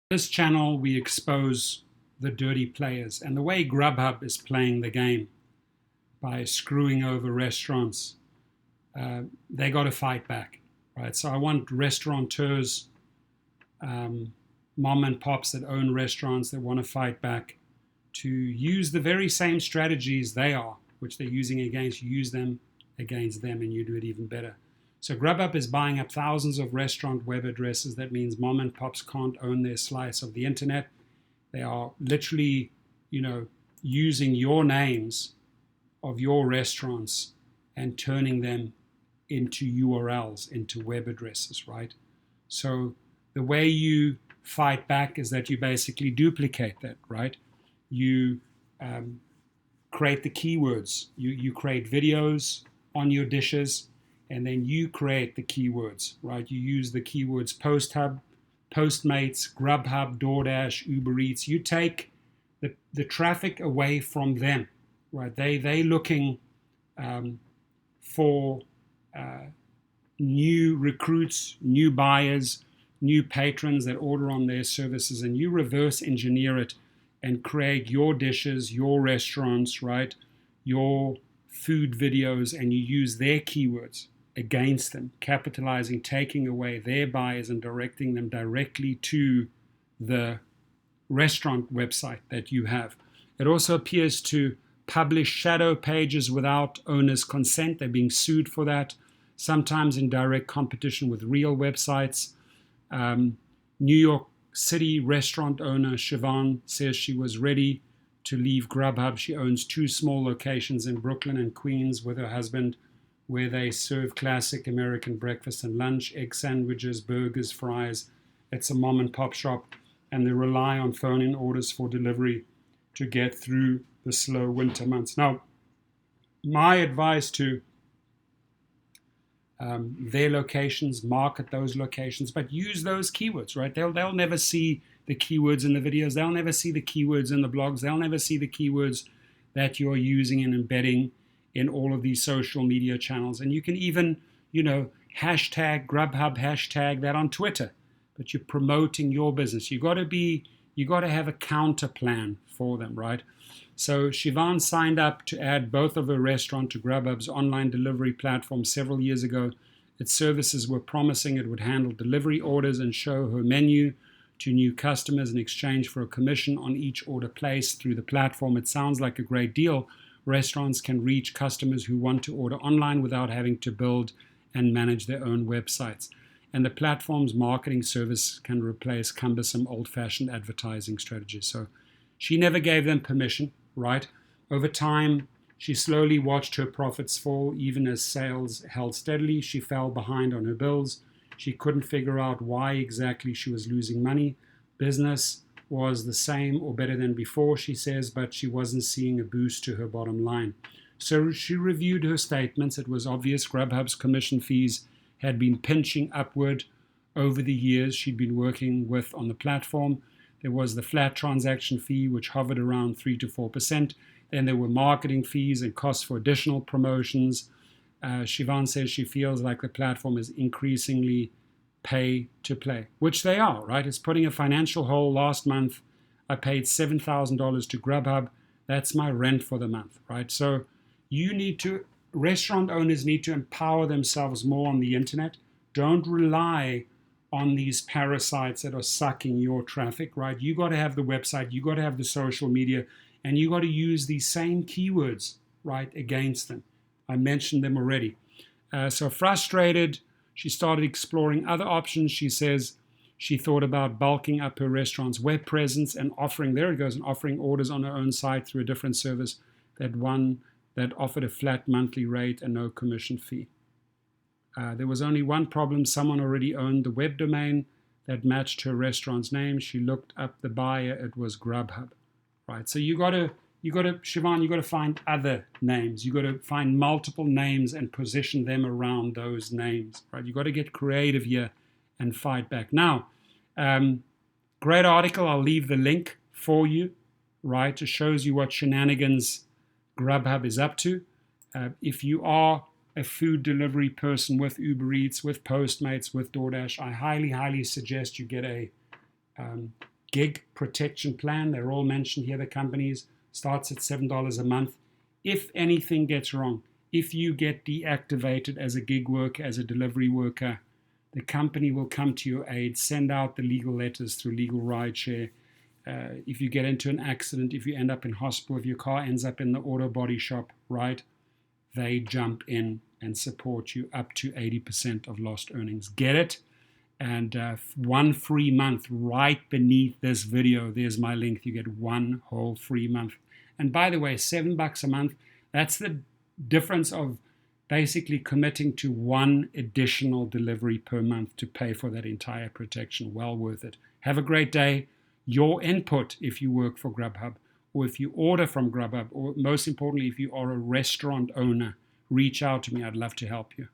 This channel, we expose the dirty players, and the way GrubHub is playing the game by screwing over restaurants, they got to fight back, right? So I want restaurateurs, mom and pops that own restaurants that want to fight back to use the very same strategies they are, which they're using against, use them against them, and you do it even better. So GrubHub is buying up thousands of restaurant web addresses. That means mom and pops can't own their slice of the internet. They are literally, using your names of your restaurants and turning them into URLs, into web addresses, right? So the way you fight back is that you basically duplicate that, right? You create the keywords. You create videos on your dishes, and then you create the keywords, right? You use the keywords PostHub, Postmates, GrubHub, DoorDash, Uber Eats. You take the traffic away from them, right? They looking for new recruits, new buyers, new patrons that order on their services, and you reverse engineer it and create your dishes, your restaurants, right? Your food videos, and you use their keywords against them, capitalizing, taking away their buyers and directing them directly to the restaurant website that you have. It also appears to publish shadow pages without owner's consent. They're being sued for that, sometimes in direct competition with real websites. New York City restaurant owner Siobhan says she was ready to leave GrubHub. She owns 2 small locations in Brooklyn and Queens with her husband, where they serve classic American breakfast and lunch, egg sandwiches, burgers, fries. It's a mom and pop shop, and they rely on phone-in orders for delivery to get through the slow winter months. Now, my advice to their locations, market those locations, but use those keywords, right? They'll never see the keywords in the videos. They'll never see the keywords in the blogs. They'll never see the keywords that you're using and embedding in all of these social media channels. And you can even, hashtag GrubHub, hashtag that on Twitter, but you're promoting your business. You got to have a counter plan for them, right? So Siobhan signed up to add both of her restaurant to GrubHub's online delivery platform several years ago. Its services were promising it would handle delivery orders and show her menu to new customers in exchange for a commission on each order placed through the platform. It sounds like a great deal. Restaurants can reach customers who want to order online without having to build and manage their own websites. And the platform's marketing service can replace cumbersome old-fashioned advertising strategies. So she never gave them permission, right? Over time, she slowly watched her profits fall. Even as sales held steadily, she fell behind on her bills. She couldn't figure out why exactly she was losing money. Business was the same or better than before, she says, but she wasn't seeing a boost to her bottom line. So she reviewed her statements. It was obvious GrubHub's commission fees had been pinching upward over the years she'd been working with on the platform. There was the flat transaction fee, which hovered around 3 to 4%. Then there were marketing fees and costs for additional promotions. Siobhan says she feels like the platform is increasingly pay to play, which they are, right? It's putting a financial hole. Last month, I paid $7,000 to GrubHub. That's my rent for the month, right? So restaurant owners need to empower themselves more on the internet. Don't rely on these parasites that are sucking your traffic, right? You got to have the website, you got to have the social media, and you got to use these same keywords, right, against them. I mentioned them already. So frustrated, she started exploring other options. She says she thought about bulking up her restaurant's web presence and offering orders on her own site through a different service, that offered a flat monthly rate and no commission fee. There was only one problem. Someone already owned the web domain that matched her restaurant's name. She looked up the buyer. It was GrubHub, right? So Siobhan, you got to find other names. You got to find multiple names and position them around those names, right? You got to get creative here and fight back. Now, great article. I'll leave the link for you, right? It shows you what shenanigans GrubHub is up to. If you are a food delivery person with Uber Eats, with Postmates, with DoorDash, I highly, highly suggest you get a gig protection plan. They're all mentioned here, the companies. Starts at $7 a month. If anything gets wrong, if you get deactivated as a gig worker, as a delivery worker, the company will come to your aid, send out the legal letters through LegalRideshare. If you get into an accident, if you end up in hospital, if your car ends up in the auto body shop, right, they jump in and support you up to 80% of lost earnings. Get it? And 1 free month right beneath this video. There's my link. You get 1 whole free month. And by the way, $7 a month, that's the difference of basically committing to 1 additional delivery per month to pay for that entire protection. Well worth it. Have a great day. Your input, if you work for GrubHub, or if you order from GrubHub, or most importantly, if you are a restaurant owner, reach out to me. I'd love to help you.